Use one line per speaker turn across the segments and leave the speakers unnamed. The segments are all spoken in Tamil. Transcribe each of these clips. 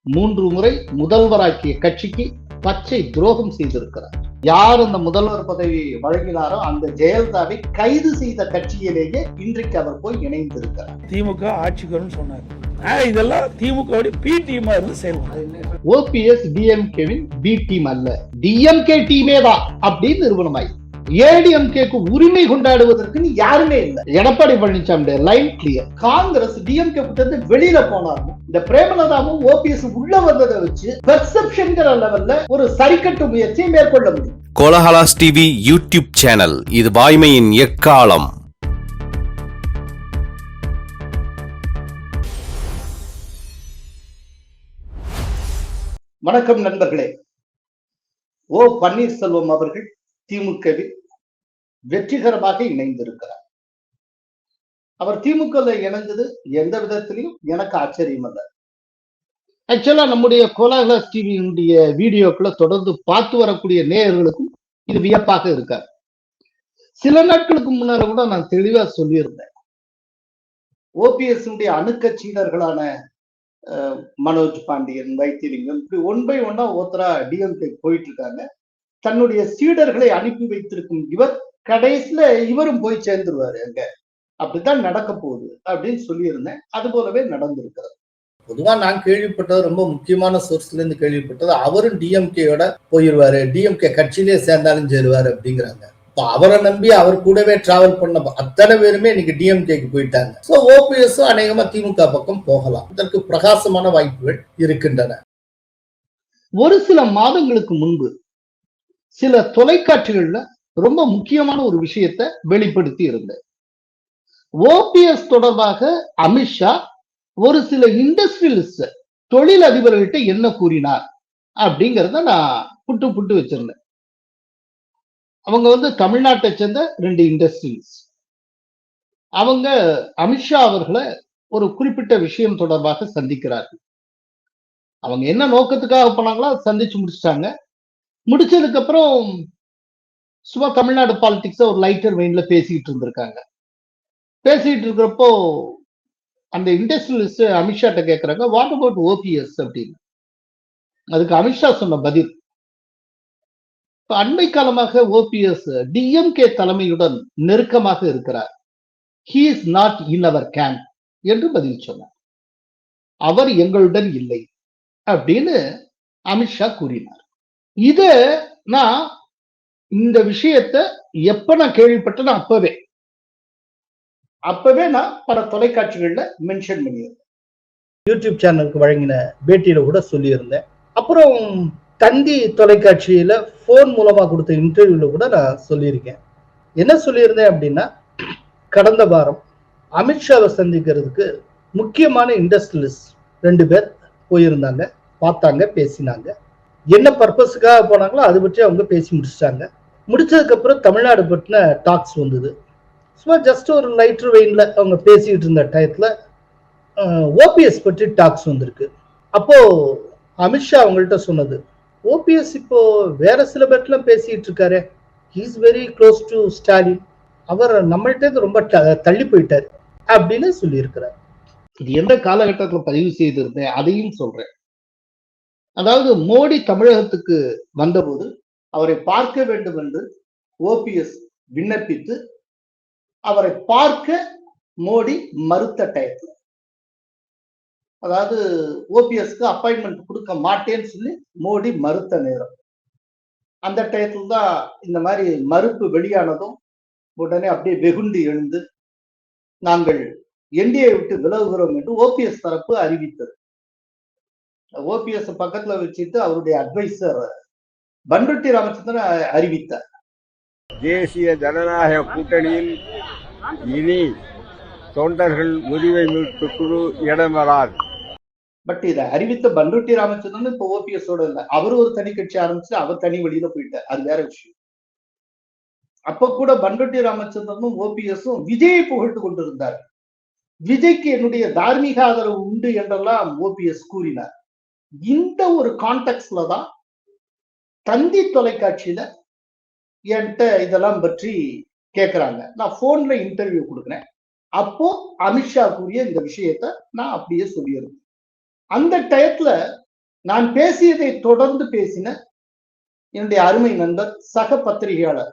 3 முறை முதல்வராக்கிய கட்சிக்கு பச்சை துரோகம் செய்திருக்கிறார். யார் அந்த முதல்வர் பதவி வழங்கினாரோ அந்த ஜெயலலிதாவை கைது செய்த கட்சியிலேயே இன்றைக்கு அவர் போய் இணைந்திருக்கிறார்.
திமுக ஆட்சிக்கு வரும்னு சொன்னார். இதெல்லாம் திமுக பி டீமா இருந்து செயல்படும்.
ஓபிஎஸ் டிஎம்கேவின் பி டீம் அல்ல, டிஎம்கே டீமே தான் அப்படின்னு நிறுவனமாய் ஏடிஎம்கேக்கு உரிமை கொண்டாடுவதற்கு யாருமே இல்லை. Edappadi Palaniswami line clear. Congress DMK கிட்ட வெளியில போனாலும் இந்த பிரேமலதாவும் ஓபிஎஸ் உள்ள வந்ததை வச்சு பெர்செப்ஷன் லெவல்ல ஒரு சரிக்கட்டு முயற்சியை மேற்கொள்ள முடியும்.
கோலஹலாஸ் டிவி யூடியூப் சேனல், இது வாய்மையின் எக்காலம்.
வணக்கம் நண்பர்களே. ஓ பன்னீர்செல்வம் அவர்கள் திமுகவில் வெற்றிகரமாக இணைந்திருக்கிறார். அவர் திமுக இணைந்தது எந்த விதத்திலையும் எனக்கு ஆச்சரியம் அல்ல. ஆக்சுவலா நம்முடைய கோலஹலாஸ் டிவியினுடைய வீடியோக்களை தொடர்ந்து பார்த்து வரக்கூடிய நேயர்களுக்கும் இது வியப்பாக இருக்காது. சில நாட்களுக்கு முன்னால கூட நான் தெளிவா சொல்லியிருந்தேன், ஓபிஎஸ் அணுக்கட்சியினர்களான மனோஜ் பாண்டியன், வைத்திலிங்கம், இப்படி ஒன் பை ஒன்னா ஒருத்தரா டிஎம்கே போயிட்டு இருக்காங்க. தன்னுடைய சீடர்களை அனுப்பி வைத்திருக்கும் இவர் கடைசியில இவரும் போய் சேர்ந்துருவாரு அங்க, அப்படித்தான் நடக்க போகுது அப்படின்னு சொல்லியிருந்தேன். அது போலவே நடந்திருக்கிறது.
பொதுவா நான் கேள்விப்பட்டது, ரொம்ப முக்கியமான சோர்ஸ்ல இருந்து கேள்விப்பட்டது, அவரும் டிஎம்கேயோட போயிருவாரு, டிஎம்கே கட்சியிலே சேர்ந்தாலும் சேருவாரு அப்படிங்கிறாங்க. இப்போ அவரை நம்பி அவர் கூடவே டிராவல் பண்ண அத்தனை பேருமே இன்னைக்கு டிஎம்கேக்கு போயிட்டாங்க. சோ ஓபிஎஸ் அநேகமா திமுக பக்கம் போகலாம். இதற்கு பிரகாசமான வாய்ப்புகள் இருக்கின்றன.
ஒரு சில மாதங்களுக்கு முன்பு சில தொலைக்காட்சிகள்ல ரொம்ப முக்கியமான ஒரு விஷயத்தை வெளிப்படுத்தி இருந்தேன். ஓபிஎஸ் தொடர்பாக அமித்ஷா ஒரு சில இண்டஸ்ட்ரியலிஸ்ட் தொழில் அதிபர்கள்ட்ட என்ன கூறினார் அப்படிங்கிறத நான் புட்டு வச்சிருந்தேன். அவங்க தமிழ்நாட்டை சேர்ந்த 2 இண்டஸ்ட்ரியலிஸ்ட். அவங்க அமித்ஷா அவர்களை ஒரு குறிப்பிட்ட விஷயம் தொடர்பாக சந்திக்கிறார்கள். அவங்க என்ன நோக்கத்துக்காக போனாங்களோ சந்திச்சு முடிச்சிட்டாங்க. முடிச்சதுக்கு அப்புறம் சும்மா தமிழ்நாடு பாலிடிக்ஸ ஒரு லைட்டர் வெயின்ல பேசிக்கிட்டு இருந்திருக்காங்க. பேசிட்டு இருக்கிறப்போ அந்த இண்டஸ்ட்ரியலிஸ்ட் அமித்ஷாட்ட கேட்கிறாங்க, வாட் அபவுட் ஓபிஎஸ் அப்படின்னு. அதுக்கு அமித்ஷா சொன்ன பதில், அண்மை காலமாக ஓபிஎஸ் டிஎம்கே தலைமையுடன் நெருக்கமாக இருக்கிறார், he is not in our camp என்று பதில் சொன்னார். அவர் எங்களுடன் இல்லை அப்படின்னு அமித்ஷா கூறினார். இத நான் இந்த விஷயத்தை எப்ப நான் கேள்விப்பட்டேன், அப்பவே நான் பல தொலைக்காட்சிகள்ல மென்ஷன் பண்ணியிருந்தேன்.
யூடியூப் சேனலுக்கு வழங்கின பேட்டியில கூட சொல்லியிருந்தேன். அப்புறம் தந்தி தொலைக்காட்சியில போன் மூலமா கொடுத்த இன்டர்வியூல கூட நான் சொல்லியிருக்கேன். என்ன சொல்லியிருந்தேன் அப்படின்னா, கடந்த வாரம் அமித்ஷாவை சந்திக்கிறதுக்கு முக்கியமான இண்டஸ்ட்ரியலிஸ்ட் 2 பேர் போயிருந்தாங்க, பார்த்தாங்க, பேசினாங்க. என்ன பர்பஸுக்காக போனாங்களோ அது பற்றி அவங்க பேசி முடிச்சிட்டாங்க. முடிச்சதுக்கு அப்புறம் தமிழ்நாடு பற்றின டாக்ஸ் வந்தது. சும்மா ஜஸ்ட் ஒரு லைட்டர் வெயின்ல அவங்க பேசிட்டு இருந்த டயத்துல ஓபிஎஸ் பற்றி டாக்ஸ் வந்திருக்கு. அப்போ அமித்ஷா அவங்கள்ட்ட சொன்னது, ஓபிஎஸ் இப்போ வேற சில பேர்லாம் பேசிட்டு இருக்காரு, he is very close to Stalin, அவர் நம்மள்கிட்ட ரொம்ப தள்ளி போயிட்டாரு அப்படின்னு சொல்லி இருக்கிறார்.
இது எந்த காலகட்டத்தில் பதிவு செய்திருந்தேன் அதையும் சொல்றேன். அதாவது மோடி தமிழகத்துக்கு வந்தபோது அவரை பார்க்க வேண்டும் என்று ஓபிஎஸ் விண்ணப்பித்து அவரை பார்க்க மோடி மறுத்த டயத்துல, அதாவது ஓபிஎஸ்க்கு அப்பாயின்மெண்ட் கொடுக்க மாட்டேன்னு சொல்லி மோடி மறுத்த நேரம், அந்த டயத்துல தான் இந்த மாதிரி மறுப்பு வெளியானதும் உடனே அப்படியே வெகுண்டு எழுந்து நாங்கள் என்டிஏ விட்டு விலகுகிறோம் என்று ஓபிஎஸ் தரப்பு அறிவித்தது. ஓபிஎஸ் பக்கத்துல வச்சுட்டு அவருடைய அட்வைசர் பண்ருட்டி ராமச்சந்திரன் அறிவித்தார்,
தேசிய ஜனநாயக கூட்டணியில் இனி தொண்டர்கள் உரிமை மீட்பு குழு இடம் வராது.
பட் இதை அறிவித்த பண்ருட்டி ராமச்சந்திரன் இப்ப ஓபிஎஸோட இல்ல, அவரு ஒரு தனி கட்சி ஆரம்பிச்சு அவர் தனி வழியில போயிட்டார், அது வேற விஷயம். அப்ப கூட பண்ருட்டி ராமச்சந்திரனும் ஓபிஎஸும் விஜயை புகழ்ந்து கொண்டிருந்தார். விஜய்க்கு என்னுடைய தார்மீக ஆதரவு உண்டு என்றெல்லாம் ஓபிஎஸ் கூறினார். இந்த ஒரு கான்டெக்ட்ல தான் தந்தி தொலைக்காட்சியில என்கிட்ட இதெல்லாம் பற்றி கேட்கிறாங்க. நான் போன்ல இன்டர்வியூ கொடுக்குறேன். அப்போ அமித்ஷா கூறிய இந்த விஷயத்த நான் அப்படியே சொல்லியிருந்தேன். அந்த டயத்துல நான் பேசியதை தொடர்ந்து பேசின என்னுடைய அருமை நண்பர் சக பத்திரிகையாளர்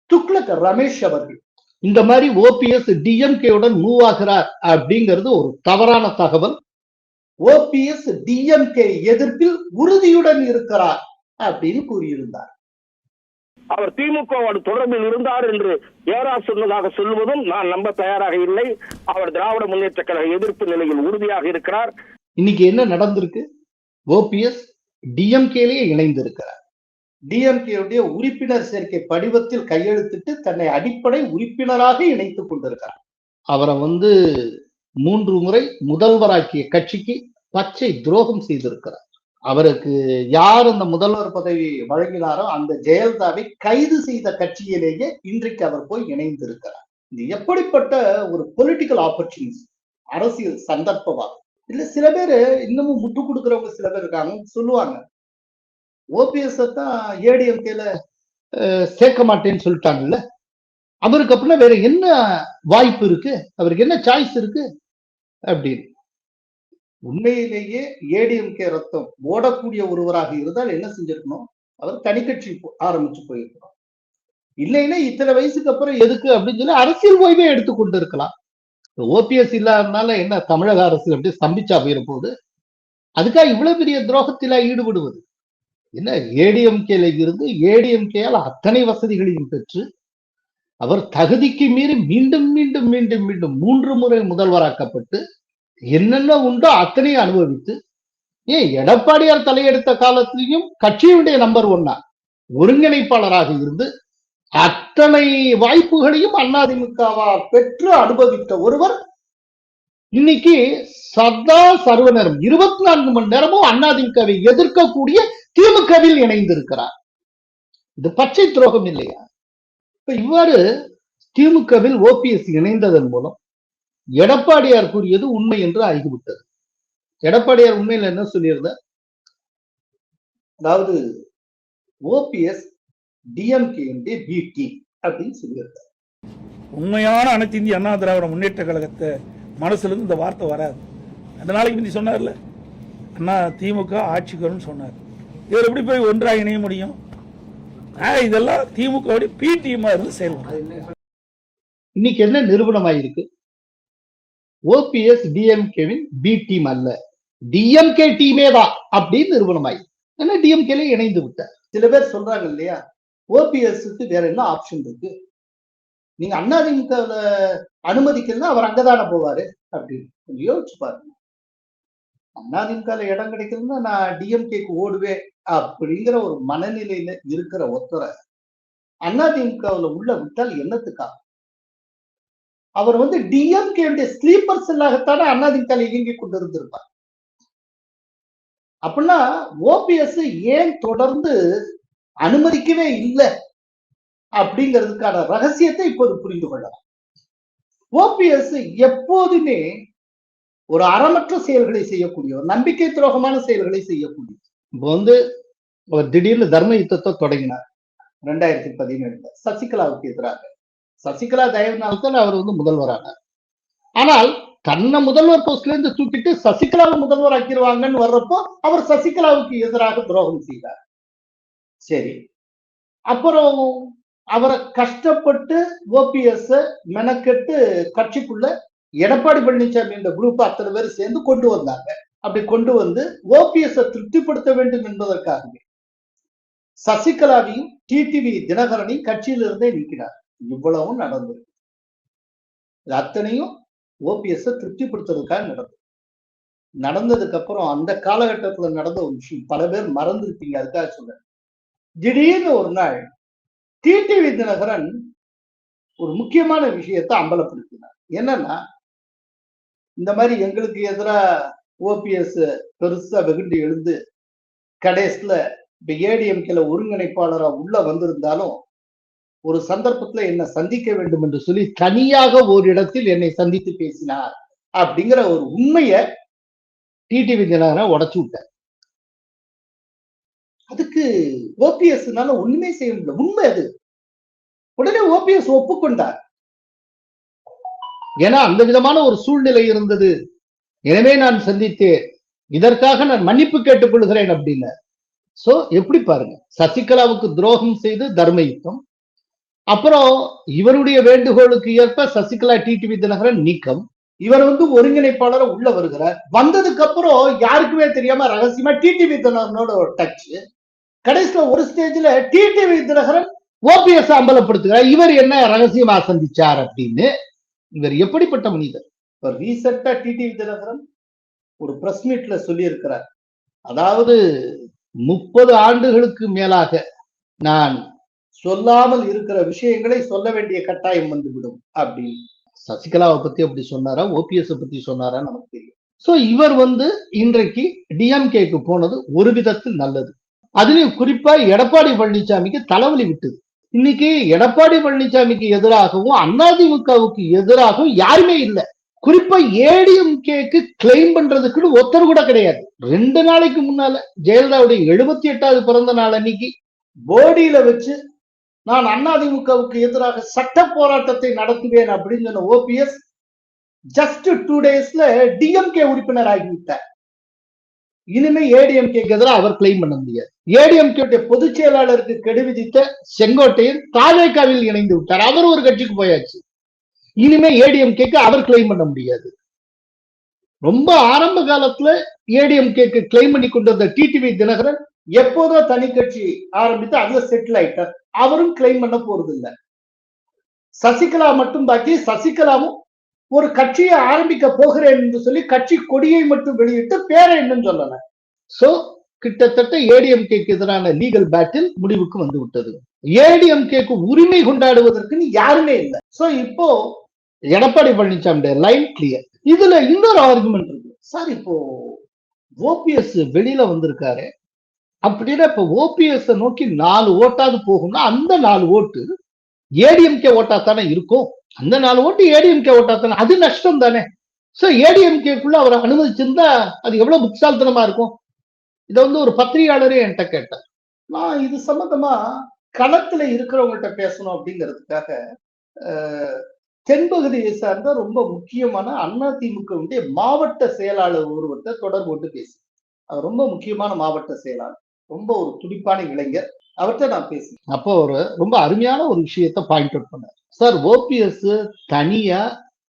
துக்ளக் ரமேஷ் அவர்கள் இந்த மாதிரி ஓபிஎஸ் டிஎம்கேவுடன் மூவ் ஆகிறார் அப்படிங்கிறது ஒரு தவறான தகவல். ஓபிஎஸ் டிஎம்கே எதிர்ப்பில் உறுதியுடன் இருக்கிறார் அப்படின்னு கூறியிருந்தார்.
அவர் திமுகவோடு தொடர்பில் இருந்தார் என்று ஏரா சொன்னதாக சொல்வதும் நான் நம்ப தயாராக இல்லை. அவர் திராவிட முன்னேற்ற கழக எதிர்ப்பு நிலையில் உறுதியாக இருக்கிறார்.
இன்னைக்கு என்ன நடந்திருக்கு? ஓபிஎஸ் டிஎம்கேலேயே இணைந்திருக்கிறார். டிஎம்கேவுடைய உறுப்பினர் சேர்க்கை படிவத்தில் கையெழுத்திட்டு தன்னை அடிப்படை உறுப்பினராக இணைத்துக் கொண்டிருக்கிறார். அவரை 3 முறை முதல்வராக்கிய கட்சிக்கு பச்சை துரோகம் செய்திருக்கிறார். அவருக்கு யார் அந்த முதல்வர் பதவி வழங்கினாரோ அந்த ஜெயலலிதாவை கைது செய்த கட்சியிலேயே இன்றைக்கு அவர் போய் இணைந்திருக்கிறார். இது எப்படிப்பட்ட ஒரு பொலிட்டிக்கல் ஆப்பர்ச்சுனிட்டி, அரசியல் சந்தர்ப்பவாதம். இல்ல சில பேர் இன்னமும் முட்டு கொடுக்கிறவங்க சில பேர் இருக்காங்க, சொல்லுவாங்க ஓபிஎஸ் தான் ஏடிஎம்கேல சேர்க்க மாட்டேன்னு சொல்லிட்டாங்கல்ல, அவருக்கு அப்படின்னா வேற என்ன வாய்ப்பு இருக்கு, அவருக்கு என்ன சாய்ஸ் இருக்கு அப்படின்னு. உண்மையிலேயே ஏடிஎம்கே ரத்தம் ஓடக்கூடிய ஒருவராக இருந்தால் என்ன செஞ்சிருக்கணும்? அவர் தனி கட்சி ஆரம்பிச்சு போயிருக்கணும். இல்லைன்னா இத்தனை வயசுக்கு அப்புறம் எதுக்கு அப்படின்னு சொல்லி அரசியல் ஓய்வே எடுத்துக்கொண்டு இருக்கலாம். ஓபிஎஸ் இல்லாதனால என்ன தமிழக அரசு அப்படியே ஸ்தம்பிச்சா போயிட போகுது? அதுக்காக இவ்வளவு பெரிய துரோகத்தில ஈடுபடுவது என்ன? ஏடிஎம்கேல இருந்து ஏடிஎம்கேயால் அத்தனை வசதிகளையும் பெற்று அவர் தகுதிக்கு மீறி மீண்டும் மீண்டும் மீண்டும் மீண்டும் 3 முறை முதல்வராக்கப்பட்டு என்னென்ன உண்டோ அத்தனையும் அனுபவித்து, ஏன் எடப்பாடியார் தலையெடுத்த காலத்திலையும் கட்சியுடைய நம்பர் 1 ஒருங்கிணைப்பாளராக இருந்து அத்தனை வாய்ப்புகளையும் அதிமுகவால் பெற்று அனுபவித்த ஒருவர் இன்னைக்கு சதா சர்வநேரம் 24 மணி நேரமும் அதிமுகவை எதிர்க்கக்கூடிய திமுகவில் இணைந்திருக்கிறார். இது பச்சை துரோகம் இல்லையா? இப்ப இவ்வாறு திமுகவில் ஓபிஎஸ் இணைந்ததன் மூலம் எடப்பாடியார் கூறியது உண்மை என்று ஆகிவிட்டது. எடப்பாடியார் உண்மையில் என்ன சொல்லியிருந்தார்? அதாவது ஓபிஎஸ் டிஎம்கே பி டீம் அப்படின்னு சொல்லியிருந்தார்.
உண்மையான அனைத்து இந்திய அண்ணா திராவிட முன்னேற்ற கழகத்தை மனசுல இருந்து இந்த வார்த்தை வராது. அந்த நாளைக்கு முந்தி சொன்னார்ல, அண்ணா திமுக ஆட்சிக்கு வரும்னு சொன்னார். இவர் எப்படி போய் ஒன்றாக இணைய முடியும்? இதெல்லாம் திமுக பி டீமா இருந்து செயல்படும்.
இன்னைக்கு என்ன நிரூபணமாயிருக்கு? ஓபிஎஸ் டிஎம்கேவின் பி டீம் அல்ல, டிஎம்கே டீமே தான் அப்படின்னு நிரூபணமாயிருக்கு. ஏன்னா டிஎம்கேல இணைந்து விட்டார். சில பேர் சொல்றாங்க இல்லையா, ஓபிஎஸ்க்கு வேற என்ன ஆப்ஷன் இருக்கு, நீங்க அதிமுகவுல அனுமதிக்கலாம், அவர் அங்கதானே போவாரு அப்படின்னு கொஞ்சம் யோசிச்சு பாருங்க. அதிமுகல இடம் கிடைக்கலன்னா நான் டிஎம்கேக்கு ஓடுவேன் அப்படிங்கிற ஒரு மனநிலையில இருக்கிற ஒருத்தரை அதிமுகவுல உள்ள விட்டால் என்னத்துக்கா? அவர் டிஎம்கே ஸ்லீப்பர் செல்லாகத்தானே அதிமுகல இயங்கி கொண்டு இருந்திருப்பார். அப்படின்னா ஓபிஎஸ் ஏன் தொடர்ந்து அனுமதிக்கவே இல்லை அப்படிங்கிறதுக்கான ரகசியத்தை இப்போது புரிந்து கொள்ளலாம். ஓபிஎஸ் எப்போதுமே ஒரு அறமற்ற செயல்களை செய்யக்கூடிய, ஒரு நம்பிக்கை துரோகமான செயல்களை செய்யக்கூடிய. இப்போ அவர் திடீர்னு தர்ம யுத்தத்தை தொடங்கினார் 2017 சசிகலாவுக்கு எதிராக. சசிகலா தயவுனால்தான் அவர் முதல்வரானார். ஆனால் தன்னை முதல்வர் போஸ்ட்ல இருந்து தூக்கிட்டு சசிகலாவை முதல்வர் ஆக்கிடுவாங்கன்னு வர்றப்போ அவர் சசிகலாவுக்கு எதிராக துரோகம் செய்தார். சரி, அப்புறம் அவரை கஷ்டப்பட்டு ஓபிஎஸ் மெனக்கெட்டு கட்சிக்குள்ள எடப்பாடி பழனிசாமி இந்த குரூப் அத்தனை பேர் சேர்ந்து கொண்டு வந்தாங்க. அப்படி கொண்டு வந்து ஓபிஎஸ் திருப்திப்படுத்த வேண்டும் என்பதற்காகவே சசிகலாவையும் டிடிவி தினகரனையும் கட்சியிலிருந்தே நீக்கினார். இவ்வளவும் நடந்தது. அத்தனையும் ஓபிஎஸ் திருப்திப்படுத்துறதுக்காக நடந்ததுக்கு அப்புறம் அந்த காலகட்டத்துல நடந்த ஒரு விஷயம் பல பேர் மறந்துருப்பீங்க, அதுக்காக சொல்றேன். திடீர்னு ஒரு நாள் டிடிவி தினகரன் ஒரு முக்கியமான விஷயத்தை அம்பலப்படுத்தினார். என்னன்னா, இந்த மாதிரி எங்களுக்கு எதிராக ஓபிஎஸ் பெருசா வெகுண்டு எழுந்து கடைசியில இப்ப ஏடிஎம்கேல ஒருங்கிணைப்பாளரா உள்ள வந்திருந்தாலும் ஒரு சந்தர்ப்பத்துல என்னை சந்திக்க வேண்டும் என்று சொல்லி தனியாக ஒரு இடத்தில் என்னை சந்தித்து பேசினார் அப்படிங்கிற ஒரு உண்மைய டிடிவி தினகரன் உடைச்சு விட்டார். அதுக்கு ஓபிஎஸ்னால ஒண்ணுமே செய்ய முடியல. உண்மை அது. உடனே ஓபிஎஸ் ஒப்புக்கொண்டார். ஏன்னா அந்த விதமான ஒரு சூழ்நிலை இருந்தது. எனவே நான் சந்தித்தேன், இதற்காக நான் மன்னிப்பு கேட்டுக் கொள்கிறேன் அப்படின்னு. சோ எப்படி பாருங்க, சசிகலாவுக்கு துரோகம் செய்து தர்ம யுத்தம், அப்புறம் இவருடைய வேண்டுகோளுக்கு ஏற்ப சசிகலா டிடிவி தினகரன் நீக்கம், இவர் ஒருங்கிணைப்பாளர் உள்ள வருகிறார். வந்ததுக்கு அப்புறம் யாருக்குமே தெரியாம ரகசியமா டிடிவி தினகரனோட ஒரு டச். கடைசியில ஒரு ஸ்டேஜ்ல டிடிவி தினகரன் ஓபிஎஸ் அம்பலப்படுத்துகிறார். இவர் என்ன ரகசியமா சந்திச்சார் அப்படின்னு. இவர் எப்படிப்பட்ட மனிதர்? இப்ப ரீசெண்டா டிடிவி தினகரன் ஒரு பிரஸ் மீட்ல சொல்லி இருக்கிறார், அதாவது 30 ஆண்டுகளுக்கு மேலாக நான் சொல்லாமல் இருக்கிற விஷயங்களை சொல்ல வேண்டிய கட்டாயம் வந்துவிடும் அப்படின்னு. சசிகலாவை பத்தி அப்படி சொன்னாரா, ஓபிஎஸ் பத்தி சொன்னாரா நமக்கு தெரியும். சோ இவர் இன்றைக்கு டிஎம்கேக்கு போனது ஒரு விதத்தில் நல்லது. அதுலயும் குறிப்பா எடப்பாடி பழனிசாமிக்கு தலைவலி விட்டது. இன்னைக்கு எடப்பாடி பழனிசாமிக்கு எதிராகவும் அதிமுகவுக்கு எதிராகவும் யாருமே இல்லை. குறிப்பா ஏடிஎம்கேக்கு கிளைம் பண்றதுக்குன்னு ஒருத்தர் கூட கிடையாது. 2 நாளைக்கு முன்னால ஜெயலலிதாவுடைய 78வது பிறந்த நாள் அன்னைக்கு போடியில வச்சு நான் அதிமுகவுக்கு எதிராக சட்ட போராட்டத்தை நடத்துவேன் அப்படின்னு சொன்ன ஓபிஎஸ் ஜஸ்ட் 2 டேஸ்ல டிஎம்கே உறுப்பினர் ஆகிவிட்டார். இனிமே ஏடிஎம்கேக்கு எதிராக அவர் கிளைம் பண்ண முடியாது. ஏடிஎம்கே பொதுச் செயலாளருக்கு கெடு விதித்த செங்கோட்டையன் தாவேகாவில் இணைந்து விட்டார். அவர் ஒரு கட்சிக்கு போயாச்சு. இனிமே ஏடிஎம்கேக்கு அவர் கிளைம் பண்ண முடியாது. ரொம்ப ஆரம்ப காலத்துல ஏடிஎம்கேக்கு கிளைம் பண்ணி கொண்டு வந்த டிடிவி தினகரன் எப்போதோ தனி கட்சி ஆரம்பித்து அதுல செட்டில் ஆயிட்டார். அவரும் கிளைம் பண்ண போறது இல்லை. சசிகலா மட்டும் பாக்கி. சசிகலாவும் ஒரு கட்சியை ஆரம்பிக்க போகிறேன் என்று சொல்லி கட்சி கொடியை மட்டும் வெளியிட்டு பேரை என்னன்னு சொல்லல. சோ கிட்டத்தட்ட ஏடிஎம்கேக்கு எதிரான லீகல் பேட்டில் முடிவுக்கு வந்து விட்டது. ஏடிஎம்கேக்கு உரிமை கொண்டாடுவதற்கு யாருமே இல்லை. சோ இப்போ எடப்பாடி பழனிசாமி லைன் கிளியர். இதுல இன்னொரு ஆர்குமெண்ட் இருக்கு சார். இப்போ ஓபிஎஸ் வெளியில வந்திருக்காரு அப்படின்னா இப்ப ஓபிஎஸ் நோக்கி 4 ஓட்டாவது போகும்னா அந்த 4 ஓட்டு ஏடிஎம்கே ஓட்டா தானே இருக்கும். அந்த 4 ஓட்டு ஏடிஎம்கே ஓட்டா தானே, அது நஷ்டம் தானே. சோ ஏடிஎம்கேக்குள்ள அவரை அனுமதிச்சிருந்தா அது எவ்வளவு புத்தால்தனமா இருக்கும். இதை ஒரு பத்திரிகையாளரே என்கிட்ட கேட்டார். நான் இது சம்பந்தமா களத்துல இருக்கிறவங்கள்ட்ட பேசணும் அப்படிங்கிறதுக்காக தென்பகுதியை சார்ந்த ரொம்ப முக்கியமான அதிமுக மாவட்ட செயலாளர் ஒருவர்கிட்ட தொடர்பு கொண்டு பேசி, அவர் ரொம்ப முக்கியமான மாவட்ட செயலாளர், ரொம்ப ஒரு துடிப்பான இளைஞர். அவர்கிட்ட நான் பேசினேன். அப்போ ஒரு ரொம்ப அருமையான ஒரு விஷயத்த பாயிண்ட் அவுட் பண்ணார். சார், ஓபிஎஸ் தனியா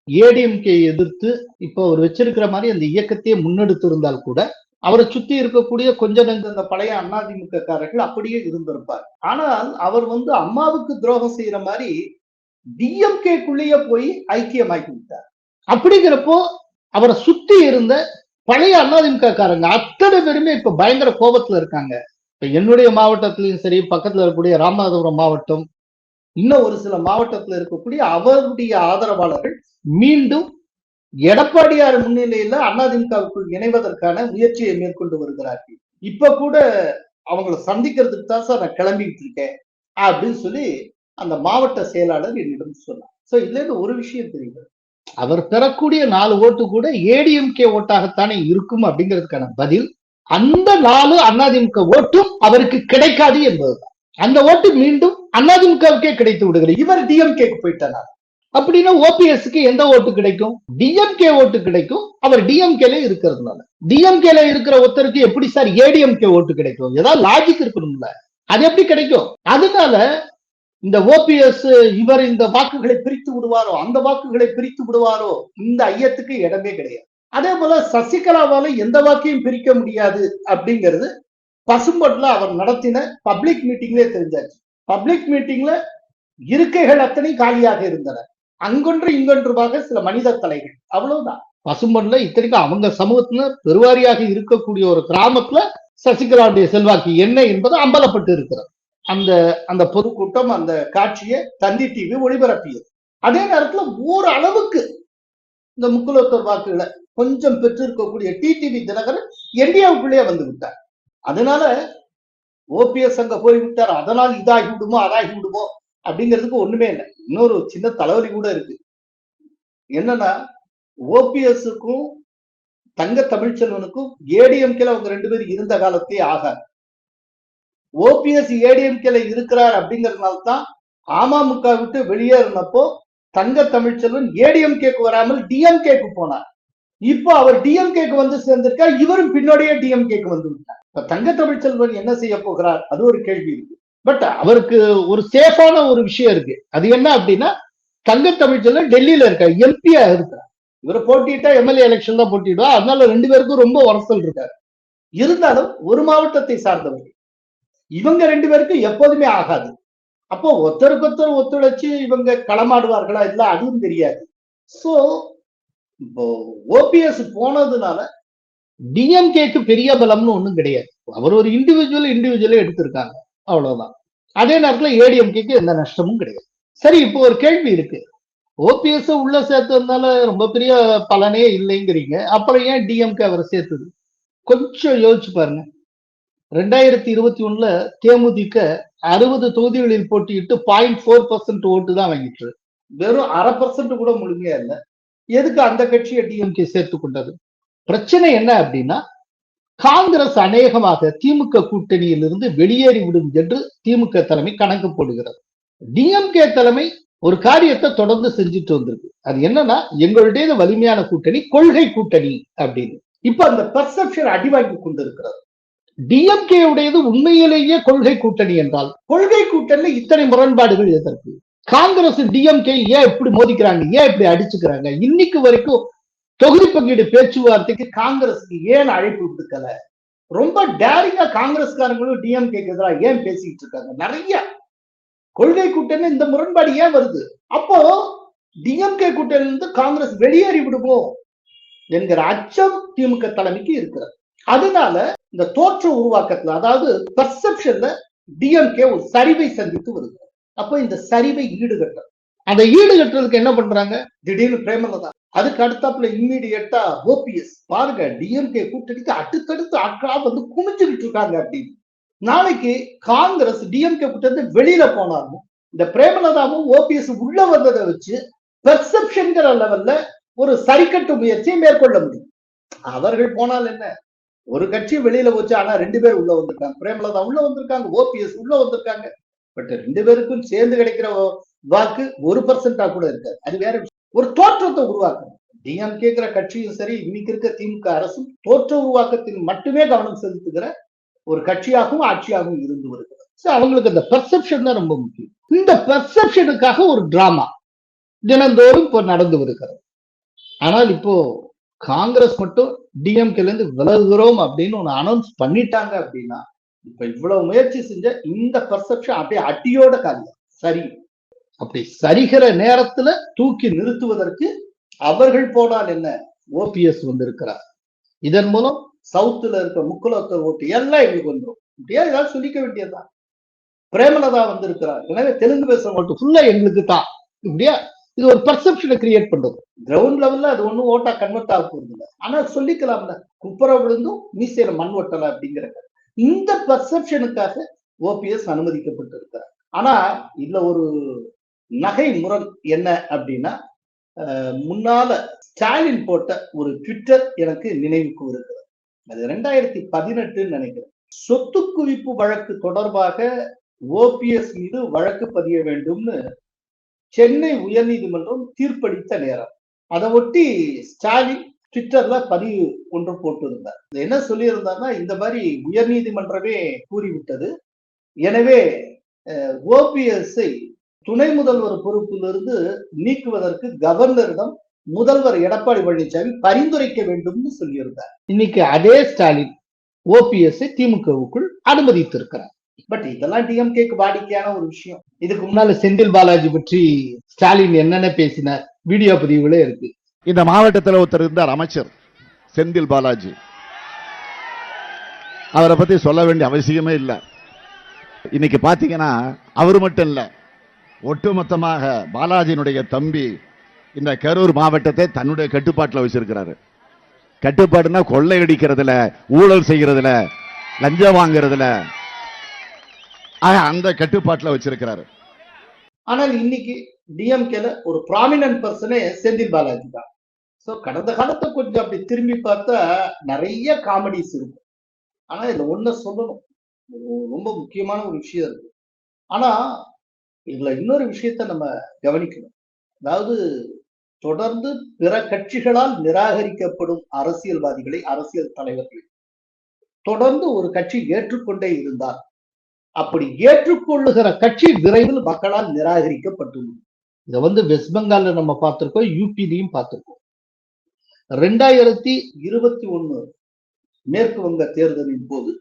ஏடிஎம்கே எதிர்த்து இப்போ அவர் வச்சிருக்கிற மாதிரி அந்த இயக்கத்தையே முன்னெடுத்து இருந்தால் கூட அவரை சுத்தி இருக்கக்கூடிய கொஞ்சம் அந்த பழைய அதிமுக காரர்கள் அப்படியே இருந்திருப்பார். ஆனால் அவர் அம்மாவுக்கு துரோகம் செய்யற மாதிரி டிஎம்கேக்குள்ளேயே போய் ஐக்கியமாக்கி விட்டார். அப்படிங்கிறப்போ அவரை சுத்தி இருந்த பழைய அதிமுக காரங்க அத்தனை பேருமே இப்ப பயங்கர கோபத்துல இருக்காங்க. இப்ப என்னுடைய மாவட்டத்திலையும் சரி, பக்கத்துல இருக்கக்கூடிய ராமநாதபுரம் மாவட்டம், இன்னும் ஒரு சில மாவட்டத்துல இருக்கக்கூடிய அவருடைய ஆதரவாளர்கள் மீண்டும் எடப்பாடியார் முன்னிலையில அதிமுகவுக்குள் இணைவதற்கான முயற்சியை மேற்கொண்டு வருகிறார்கள். இப்ப கூட அவங்களை சந்திக்கிறதுக்கு தான் சார் நான் கிளம்பிட்டு இருக்கேன் அப்படின்னு சொல்லி அந்த மாவட்ட செயலாளர் என்னிடம் சொன்னார். சோ இதுல இருந்து ஒரு விஷயம் தெரியுது, அவர் பெறக்கூடிய 4 ஓட்டு கூட ஏடிஎம்கே ஓட்டாகத்தானே இருக்கும் அப்படிங்கிறதுக்கான பதில் அந்த 4 அதிமுக ஓட்டும் அவருக்கு கிடைக்காது என்பதுதான். அந்த ஓட்டு மீண்டும் அதிமுகவுக்கே கிடைத்து விடுகிறது. இவர் டிஎம்கேக்கு போயிட்டார் அப்படின்னா ஓபிஎஸ்க்கு எந்த ஓட்டு கிடைக்கும்? டிஎம்கே ஓட்டு கிடைக்கும். அவர் டிஎம்கேல இருக்கிறதுனால. டிஎம்கேல இருக்கிற ஒருத்தருக்கு எப்படி சார் ஏடிஎம்கே ஓட்டு கிடைக்கும்? ஏதாவது லாஜிக் இருக்கணும்ல, அது எப்படி கிடைக்கும்? அதனால இந்த ஓபிஎஸ் இவர் இந்த வாக்குகளை பிரித்து விடுவாரோ, அந்த வாக்குகளை பிரித்து விடுவாரோ, இந்த ஐயத்துக்கு இடமே கிடையாது. அதே போல சசிகலாவால எந்த வாக்கையும் பிரிக்க முடியாது அப்படிங்கிறது பசும்பொட்ல அவர் நடத்தின பப்ளிக் மீட்டிங்லேயே தெரிஞ்சாச்சு. பப்ளிக் மீட்டிங்ல இருக்கைகள் அத்தனை காலியாக இருந்தன. அங்கொன்று இங்கொன்றுமாக சில மனித தலைகள், அவ்வளவுதான். பசும்பொன்ல இத்தனைக்கும் அவங்க சமூகத்துல பெருவாரியாக இருக்கக்கூடிய ஒரு கிராமத்துல சசிகலாவுடைய செல்வாக்கு என்ன என்பது அம்பலப்பட்டு இருக்கிறது. அந்த பொதுக்கூட்டம் அந்த காட்சியை தந்தி டிவி ஒளிபரப்பியது. அதே நேரத்துல ஓரளவுக்கு இந்த முக்குலத்தோர் வாக்குகளை கொஞ்சம் பெற்றிருக்கக்கூடிய டிடிவி தினகரன் இந்தியாவுக்குள்ளேயே வந்து விட்டார். அதனால ஓபிஎஸ் அங்க போய்விட்டார், அதனால் இதாகி விடுமோ அதாகி விடுமோ அப்படிங்கிறதுக்கு ஒண்ணுமே இல்லை. இன்னொரு சின்ன தலைவலி கூட இருக்கு. என்னன்னா, ஓபிஎஸ்க்கும் தங்க தமிழ்ச்செல்வனுக்கும் ஏடிஎம்கேல அவங்க 2 பேரும் இருந்த காலத்தே ஆகாது. ஓபிஎஸ் ஏடிஎம்கேல இருக்கிறார் அப்படிங்கறதுனால தான் அமமுக விட்டு வெளியேறினப்போ தங்க தமிழ்ச்செல்வன் ஏடிஎம்கேக்கு வராமல் டிஎம்கேக்கு போனார். இப்போ அவர் டிஎம்கேக்கு வந்து சேர்ந்திருக்கார், இவரும் பின்னோடியே டிஎம்கேக்கு வந்து விட்டார். இப்ப தங்க தமிழ்ச்செல்வன் என்ன செய்ய போகிறார், அது ஒரு கேள்வி இருக்கு. பட் அவருக்கு ஒரு சேஃபான ஒரு விஷயம் இருக்கு. அது என்ன அப்படின்னா, தங்க தமிழ்ச்செல்வன் டெல்லியில இருக்கார், எம்பியா இருக்கிறார். இவரை போட்டிட்டா எம்எல்ஏ எலெக்ஷன் தான் போட்டிடுவா. அதனால ரெண்டு பேருக்கும் ரொம்ப உரசல் இருக்காரு. இருந்தாலும் ஒரு மாவட்டத்தை சார்ந்தவர்கள் இவங்க ரெண்டு பேருக்கும் எப்போதுமே ஆகாது. அப்போ ஒருத்தருக்கு ஒத்துழைச்சு இவங்க களமாடுவார்களா இல்ல, அதுவும் தெரியாது. சோ இப்போ ஓபிஎஸ் போனதுனால டிஎம்கேக்கு பெரிய பலம்னு ஒண்ணும் கிடையாது. அவர் ஒரு இண்டிவிஜுவலே எடுத்திருக்காங்க, அவ்வளவுதான். அதே நேரத்துல ஏடிஎம்கேக்கு எந்த நஷ்டமும் கிடையாது. சரி, இப்போ ஒரு கேள்வி இருக்கு. ஓபிஎஸ் உள்ள சேர்த்ததுனால ரொம்ப பெரிய பலனே இல்லைங்கிறீங்க, அப்புறம் ஏன் டிஎம்கே அவரை சேர்த்தது? கொஞ்சம் யோசிச்சு பாருங்க. 2021 தேமுதிக 60 தொகுதிகளில் போட்டியிட்டு 0.4% ஓட்டு தான் வாங்கிட்டு, வெறும் 0.5% கூட முழுமையா இல்லை. எதுக்கு அந்த கட்சியை டிஎம்கே சேர்த்து கொண்டது? பிரச்சனை என்ன அப்படின்னா, காங்கிரஸ் அநேகமாக திமுக கூட்டணியிலிருந்து வெளியேறிவிடும் என்று திமுக தலைமை கணக்கு போடுகிறது. டிஎம்கே தலைமை ஒரு காரியத்தை தொடர்ந்து செஞ்சுட்டு வந்திருக்கு. அது என்னன்னா, எங்களுடைய வலிமையான கூட்டணி கொள்கை கூட்டணி அப்படின்னு. இப்ப அந்த பெர்செப்ஷன் அடிவாங்கி கொண்டிருக்கிறது. டிஎம்கே உடையது உண்மையிலேயே கொள்கை கூட்டணி என்றால், கொள்கை கூட்டணியில இத்தனை முரண்பாடுகள் எதற்கு? காங்கிரஸ் டிஎம்கே ஏன் இப்படி மோதிக்கிறாங்க, ஏன் இப்படி அடிச்சுக்கிறாங்க? இன்னைக்கு வரைக்கும் தொகுதி பங்கீடு பேச்சுவார்த்தைக்கு காங்கிரஸுக்கு ஏன் அழைப்பு விடுக்கல? ரொம்ப டேரிங்கா காங்கிரஸ்காரங்களும் டிஎம்கேக்கு எதிராக ஏன் பேசிட்டு இருக்காங்க? நிறைய கொள்கை கூட்டணி இந்த முரண்பாடு ஏன் வருது? அப்போ டிஎம்கே கூட்டணியிலிருந்து காங்கிரஸ் வெளியேறி விடுமோ என்கிற அச்சம் திமுக தலைமைக்கு இருக்கிறது. அதனால இந்த தோற்ற உருவாக்கத்துல, அதாவது பெர்செப்ஷன்ல டிஎம்கே ஒரு சரிவை சந்தித்து வருது. அப்போ இந்த சரிவை ஈடுகட்ட, அந்த ஈடுகட்டுறதுக்கு என்ன பண்றாங்க? திடீர்னு பிரேமலதா, அதுக்கு அடுத்தாப்புல இம்மீடியட்டா ஓபிஎஸ். பாருங்க, டிஎம்கே கூட்டணிக்கு அடுத்தடுத்து ஆட்களா வந்து குமிச்சுக்கிட்டு இருக்காங்க அப்படின்னு. நாளைக்கு காங்கிரஸ் டிஎம்கே கூட்டணி வெளியில போனாலும் இந்த பிரேமலதாவும் ஓபிஎஸ் உள்ள வந்ததை வச்சு பெர்செப்ஷன்கிற லெவல்ல ஒரு சரிக்கட்டு முயற்சியை மேற்கொள்ள முடியும். அவர்கள் போனால் என்ன, ஒரு கட்சி வெளியில போச்சு, ஆனா ரெண்டு பேர் உள்ள வந்திருக்காங்க. பிரேமலதா உள்ள வந்திருக்காங்க, ஓபிஎஸ் உள்ள வந்திருக்காங்க. பட் ரெண்டு பேருக்கும் சேர்ந்து கிடைக்கிற வாக்கு 1% கூட இருக்காது. அது வேற விஷயம். ஒரு தோற்றத்தை உருவாக்கணும். டிஎம்கேங்கிற கட்சியும் சரி, இன்னைக்கு இருக்க திமுக அரசும் தோற்ற உருவாக்கத்தில் மட்டுமே கவனம் செலுத்துகிற ஒரு கட்சியாகவும் ஆட்சியாகவும் இருந்து வருகிறது. அவங்களுக்கு அந்த பெர்செப்ஷன் தான் ரொம்ப முக்கியம். இந்த பெர்செப்ஷனுக்காக ஒரு டிராமா தினந்தோறும் இப்போ நடந்து வருகிறது. ஆனால் இப்போ காங்கிரஸ் மட்டும் டிஎம்கேல இருந்து விலகுகிறோம் அப்படின்னு ஒன்று அனௌன்ஸ் பண்ணிட்டாங்க அப்படின்னா, இப்ப இவ்வளவு முயற்சி செஞ்ச இந்த பெர்செப்ஷன் அப்படியே அடியோட காரியம் சரி. அப்படி சரிகிற நேரத்துல தூக்கி நிறுத்துவதற்கு அவர்கள் போனால் என்ன, ஓபிஎஸ் வந்திருக்கிறார். இதன் மூலம் சவுத்துல இருக்க முக்குலத்தர் ஓட்டு எல்லாம் எங்களுக்கு வந்துடும். இப்படியா ஏதாவது சொல்லிக்க வேண்டியதுதான். பிரேமலதா வந்திருக்கிறார், எனவே தெலுங்கு பேசுற ஓட்டு ஃபுல்லா எங்களுக்கு தான். இப்படியா இது ஒரு பெர்செப்ஷனை கிரியேட் பண்றது. கிரவுண்ட் லெவல்ல அது ஒன்னும் ஓட்டா கன்வெர்ட் ஆக போறது இல்லை. ஆனா சொல்லிக்கலாம்ல, குப்புற விழுந்தும் மீசையில மண் ஒட்டல அப்படிங்கிற இந்த பெர்செப்ஷனுக்காக ஓபிஎஸ் அனுமதிக்கப்பட்டிருக்கிறார். ஆனா இதுல ஒரு நகை முரண் என்ன அப்படின்னா, முன்னால ஸ்டாலின் போட்ட ஒரு ட்விட்டர் எனக்கு நினைவுக்கு வருகிறது. அது 2018 நினைக்கிறேன். சொத்து குவிப்பு வழக்கு தொடர்பாக ஓபிஎஸ் மீது வழக்கு பதிய வேண்டும்னு சென்னை உயர்நீதிமன்றம் தீர்ப்பளித்த நேரம். அதை ஒட்டி ஸ்டாலின் ட்விட்டர்ல பதிவு ஒன்று போட்டிருந்தார். என்ன சொல்லியிருந்தார்னா, இந்த மாதிரி உயர்நீதிமன்றமே கூறிவிட்டது, எனவே ஓபிஎஸ்ஐ துணை முதல்வர் பொறுப்பிலிருந்து நீக்குவதற்கு கவர்னரிடம் முதல்வர் எடப்பாடி பழனிசாமி பரிந்துரைக்க வேண்டும்னு சொல்லியிருந்தார். இன்னைக்கு அதே ஸ்டாலின் ஓபிஎஸ்ஐ திமுகவுக்குள் அனுமதித்திருக்கிறார். பட் இதெல்லாம் டிஎம்கேக்கு வாடிக்கையான ஒரு விஷயம். இதுக்கு முன்னால செந்தில் பாலாஜி பற்றி ஸ்டாலின் என்னென்ன பேசினார் வீடியோ பதிவுகளே இருக்கு.
இந்த மாவட்டத்தில் ஒருத்தர் இருந்தார், அமைச்சர் செந்தில் பாலாஜி. அவரை பத்தி சொல்ல வேண்டிய அவசியமே இல்லை. இன்னைக்கு பாத்தீங்கன்னா அவர் மட்டும் இல்ல, ஒட்டுமொத்தமாக பாலாஜியினுடைய தம்பி இந்த கரூர் மாவட்டத்தை தன்னுடைய கட்டுப்பாட்டில் வச்சிருக்கிறாரு. கட்டுப்பாடுனா கொள்ளையடிக்கிறதுல, ஊழல் செய்யறதுல, லஞ்சம் வாங்குறதுல, அந்த கட்டுப்பாட்டில் வச்சிருக்கிறாரு.
ஆனால் இன்னைக்கு டிஎம்கேல ஒரு ப்ராமினன்ட் பர்சனே செந்தில் பாலாஜி தான். சோ கடந்த காலத்தை கொஞ்சம் அப்படி திரும்பி பார்த்தா நிறைய காமெடிஸ் இருக்கு. ஆனா இதுல ஒண்ணு சொல்லணும், ரொம்ப முக்கியமான ஒரு விஷயம் இருக்கு. ஆனா இதுல இன்னொரு விஷயத்த நம்ம கவனிக்கணும். அதாவது தொடர்ந்து பிற கட்சிகளால் நிராகரிக்கப்படும் அரசியல்வாதிகளை, அரசியல் தலைவர்களை தொடர்ந்து ஒரு கட்சி ஏற்றுக்கொண்டே இருந்தால், அப்படி ஏற்றுக்கொள்ளுகிற கட்சி விரைவில் மக்களால் நிராகரிக்கப்பட்டுள்ளது. இதை வெஸ்ட் பெங்கால்ல நம்ம பார்த்திருக்கோம், யூபிலையும் பார்த்திருக்கோம். 2021 மேற்கு வங்க தேர்தலின் போது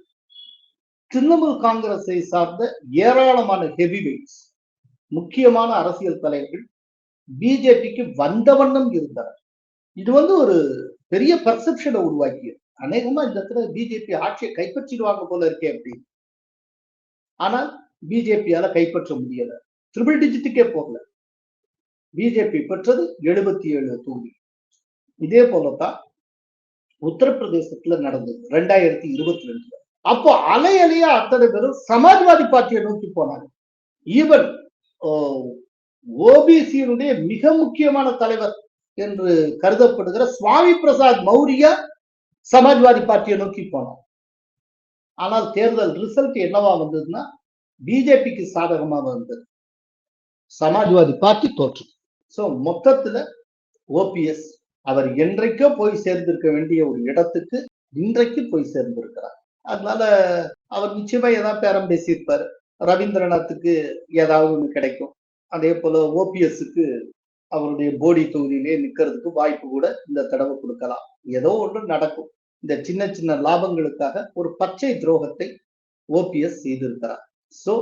திரிணாமுல் காங்கிரஸை சார்ந்த ஏராளமான ஹெவிவெயிட்ஸ், முக்கியமான அரசியல் தலைவர்கள் பிஜேபிக்கு வந்த வண்ணம் இருந்தனர். இது ஒரு பெரிய பெர்செப்ஷனை உருவாக்கியது. அநேகமா இந்த இடத்துல பிஜேபி ஆட்சியை கைப்பற்றிடுவாங்க போல இருக்கே அப்படின்னு. ஆனால் பிஜேபியால கைப்பற்ற முடியல, ட்ரிபிள் டிஜிட்டுக்கே போகல. பிஜேபி பெற்றது 77 தொகுதி. இதே போலதான் உத்தரப்பிரதேசத்துல நடந்தது 2022. அப்போ அலை அலையா அத்தனை பேரும் சமாஜ்வாதி பார்ட்டியை நோக்கி போனாங்க. ஈவன் ஓபிசியினுடைய மிக முக்கியமான தலைவர் என்று கருதப்படுகிற சுவாமி பிரசாத் மௌரியா சமாஜ்வாதி பார்ட்டியை நோக்கி போனார். ஆனால் தேர்தல் ரிசல்ட் என்னவா வந்ததுன்னா பிஜேபிக்கு சாதகமாக வந்தது. சமாஜ்வாதி பார்ட்டி தோற்று. சோ மொத்தத்துல ஓபிஎஸ் அவர் என்றைக்கோ போய் சேர்ந்திருக்க வேண்டிய ஒரு இடத்துக்கு இன்றைக்கு போய் சேர்ந்திருக்கிறார். அதனால அவர் நிச்சயமா ஏதாவது பேரம் பேசியிருப்பாரு. ரவீந்திரநாத்துக்கு ஏதாவது ஒண்ணு கிடைக்கும். அதே போல ஓபிஎஸ்க்கு அவருடைய போடி தொகுதியிலே நிக்கிறதுக்கு வாய்ப்பு கூட இந்த தடவை கொடுக்கலாம். ஏதோ ஒன்று நடக்கும். இந்த சின்ன சின்ன லாபங்களுக்காக ஒரு பச்சை துரோகத்தை ஓபிஎஸ் செய்திருக்கிறார். சோ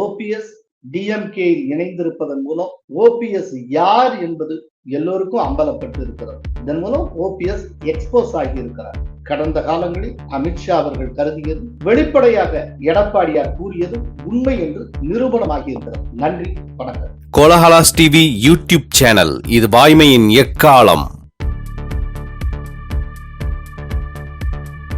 ஓபிஎஸ் டிஎம்கே இணைந்திருப்பதன் மூலம் ஓபிஎஸ் யார் என்பது எல்லோருக்கும் அம்பலப்பட்டு இருக்கிறது. இதன் மூலம் ஓபிஎஸ் எக்ஸ்போஸ் ஆகி இருக்கிறார். கடந்த காலங்களில் அமித்ஷா அவர்கள் கருதியது, வெளிப்படையாக எடப்பாடியார் கூறியது உண்மை என்று நிரூபணமாகி இருக்கிறது. நன்றி, வணக்கம்.
கோலஹலாஸ் டிவி யூடியூப் சேனல், இது வாய்மையின் எக்காலம்.